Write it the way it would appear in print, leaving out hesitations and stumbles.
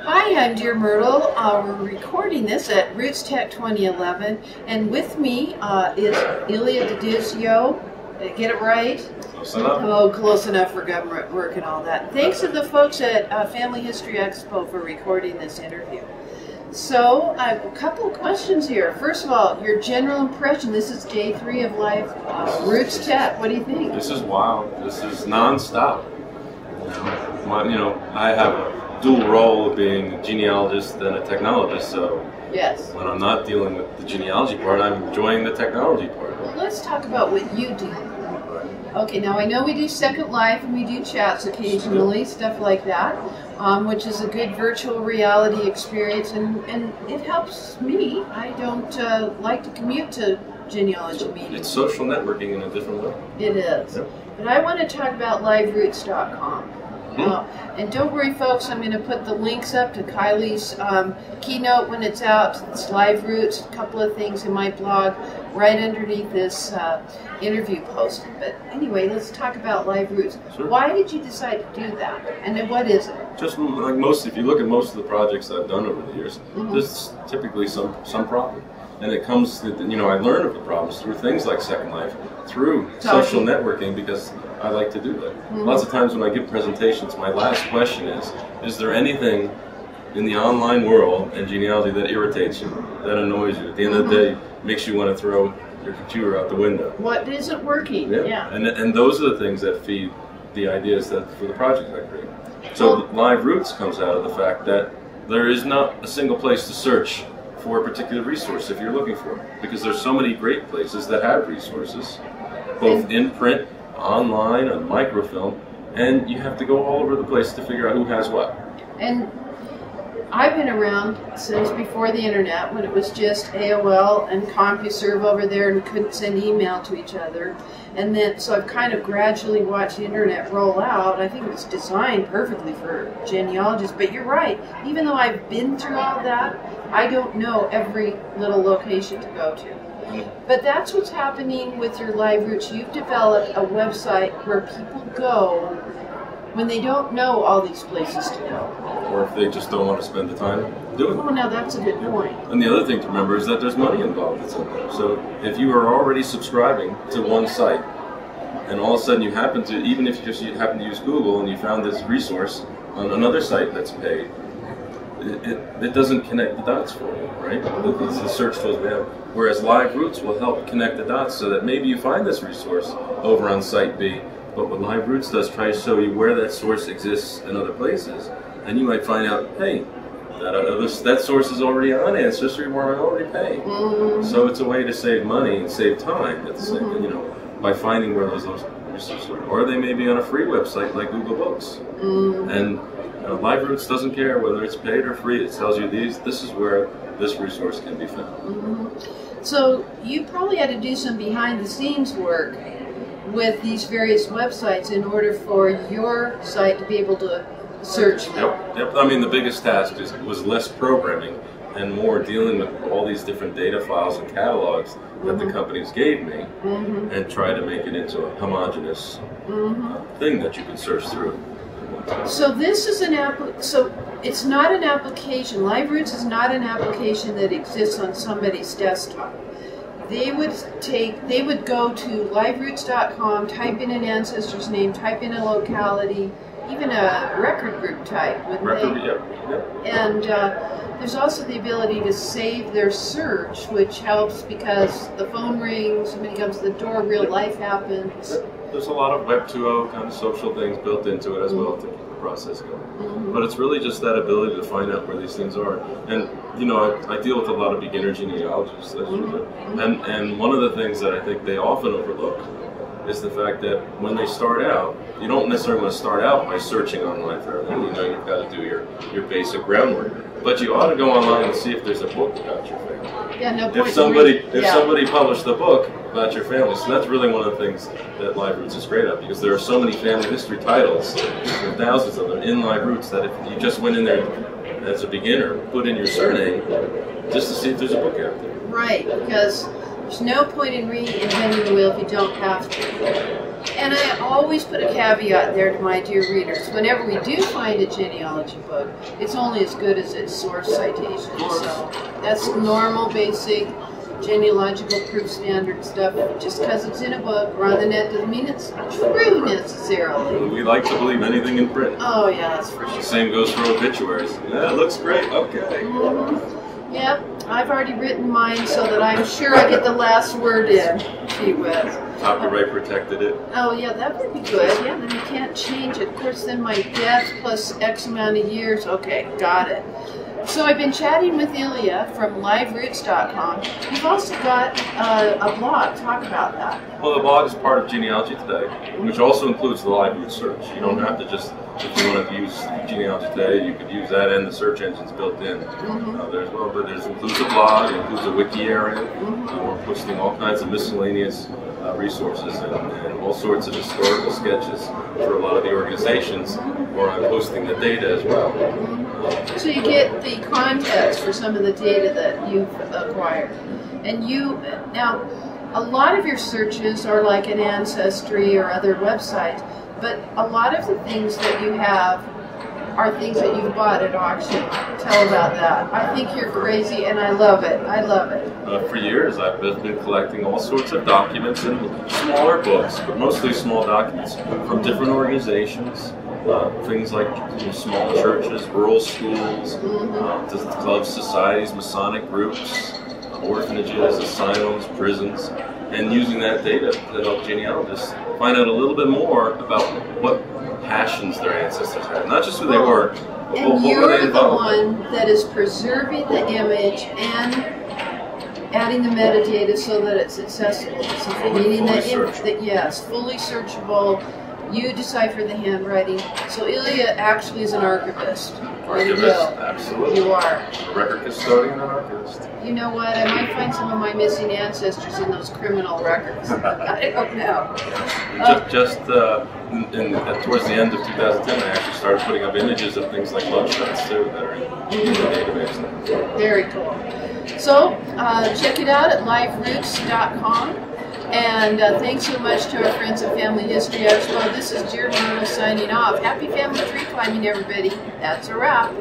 Hi, I'm Dear Myrtle. We're recording this at Rootstech 2011, and with me is Illya Did I get it right? Close enough. Oh, close enough for government work and all that. Thanks to the folks at Family History Expo for recording this interview. So, I have a couple of questions here. First of all, your general impression. This is day 3 of live Rootstech. What do you think? This is wild. This is non-stop. I have a dual role of being a genealogist and a technologist, so yes, when I'm not dealing with the genealogy part, I'm enjoying the technology part. Well, let's talk about what you do. Okay, now I know we do Second Life and we do chats occasionally, stuff like that, which is a good virtual reality experience, and it helps me. I don't like to commute to genealogy meetings. It's social networking in a different way. It is. Yep. But I want to talk about liveroots.com. And don't worry, folks, I'm going to put the links up to Kylie's keynote when it's out. It's Live Roots, a couple of things in my blog right underneath this interview post. But anyway, let's talk about Live Roots. Sure. Why did you decide to do that? And then what is it? Just like if you look at most of the projects I've done over the years, there's typically some problem. And it comes, I learn of the problems through things like Second Life, through social networking, because I like to do that. Lots of times when I give presentations, my last question is there anything in the online world and genealogy that irritates you, that annoys you, at the end of the day, makes you want to throw your computer out the window? What isn't working? Yeah. And those are the things that feed the ideas that for the projects I create. So Live Roots comes out of the fact that there is not a single place to search for a particular resource if you're looking for it, because there's so many great places that have resources, both in print, online, on microfilm, and you have to go all over the place to figure out who has what. And I've been around since before the internet, when it was just AOL and CompuServe over there and couldn't send email to each other. And then, so I've kind of gradually watched the internet roll out. I think it was designed perfectly for genealogists, but you're right. Even though I've been through all that, I don't know every little location to go to. But that's what's happening with your Live Roots. You've developed a website where people go when they don't know all these places to go. Or if they just don't want to spend the time doing it. Oh, now that's a good point. And the other thing to remember is that there's money involved in something. So if you are already subscribing to one site, and all of a sudden you happen to, even if you happen to use Google and you found this resource on another site that's paid, it doesn't connect the dots for you, right? The search tools we have. Whereas Live Roots will help connect the dots so that maybe you find this resource over on site B, but what Live Roots does, try to show you where that source exists in other places, and you might find out, hey, that source is already on Ancestry where I already pay. So it's a way to save money and save time at the same, by finding where those resources are. Or they may be on a free website like Google Books. And Live Roots doesn't care whether it's paid or free. It tells you this is where this resource can be found. So you probably had to do some behind-the-scenes work with these various websites in order for your site to be able to search them. Yep. I mean, the biggest task was less programming and more dealing with all these different data files and catalogs that the companies gave me, and try to make it into a homogeneous thing that you can search through. So this is so it's not an application. Live Roots is not an application that exists on somebody's desktop. They would go to liveroots.com, type in an ancestor's name, type in a locality, even a record group type, wouldn't they? Yep. And there's also the ability to save their search, which helps because the phone rings, somebody comes to the door, real life happens. There's a lot of Web 2.0 kind of social things built into it as well to keep the process going. But it's really just that ability to find out where these things are. And I deal with a lot of beginner genealogists, and one of the things that I think they often overlook is the fact that when they start out, you don't necessarily want to start out by searching online for everything. You've got to do your basic groundwork. But you ought to go online and see if there's a book about your family. Yeah, no point. If somebody published a book about your family, so that's really one of the things that Live Roots is great at, because there are so many family history titles, and thousands of them in Live Roots, that if you just went in there as a beginner, put in your surname, just to see if there's a book out there. Right, because there's no point in reinventing the wheel if you don't have to. And I always put a caveat there to my dear readers. Whenever we do find a genealogy book, it's only as good as its source citation. So that's normal, basic genealogical proof standard stuff. Just because it's in a book or on the net doesn't mean it's true necessarily. We like to believe anything in print. Oh yeah, that's for sure. The same goes for obituaries. Yeah, it looks great. Okay. Yep, I've already written mine so that I'm sure I get the last word in. Gee whiz. Copyright protected it. Oh yeah, that would be good. Yeah, then you can't change it. Of course, then my death plus X amount of years. Okay, got it. So I've been chatting with Illya from liveroots.com. You've also got a blog. Talk about that. Well, the blog is part of Genealogy Today, which also includes the live root search. You don't have to just, if you wanted to use Genealogy Today, you could use that and the search engines built in there as well. But it includes a blog, it includes a wiki area. We're posting all kinds of miscellaneous resources and all sorts of historical sketches for a lot of the organizations where I'm posting the data as well. So you get the context for some of the data that you've acquired. And now, a lot of your searches are like an Ancestry or other websites, but a lot of the things that you have are things that you've bought at auction. Tell about that. I think you're crazy and I love it. I love it. For years I've been collecting all sorts of documents and smaller books, but mostly small documents from different organizations. Things like small churches, rural schools, clubs, societies, Masonic groups, orphanages, asylums, prisons, and using that data to help genealogists find out a little bit more about what passions their ancestors had, not just who they were, but and what you're were they involved the one that is preserving the image and adding the metadata so that it's accessible. So meaning that yes, fully searchable. You decipher the handwriting. So Illya actually is an archivist. Archivist, absolutely. You are. A record custodian and archivist. You know what? I might find some of my missing ancestors in those criminal records. I don't know. Towards the end of 2010, I actually started putting up images of things like mugshots too that are in the database now. Very cool. So check it out at liveroots.com. And thanks so much to our friends at Family History Expo. This is DearMYRTLE signing off. Happy family tree climbing, everybody. That's a wrap.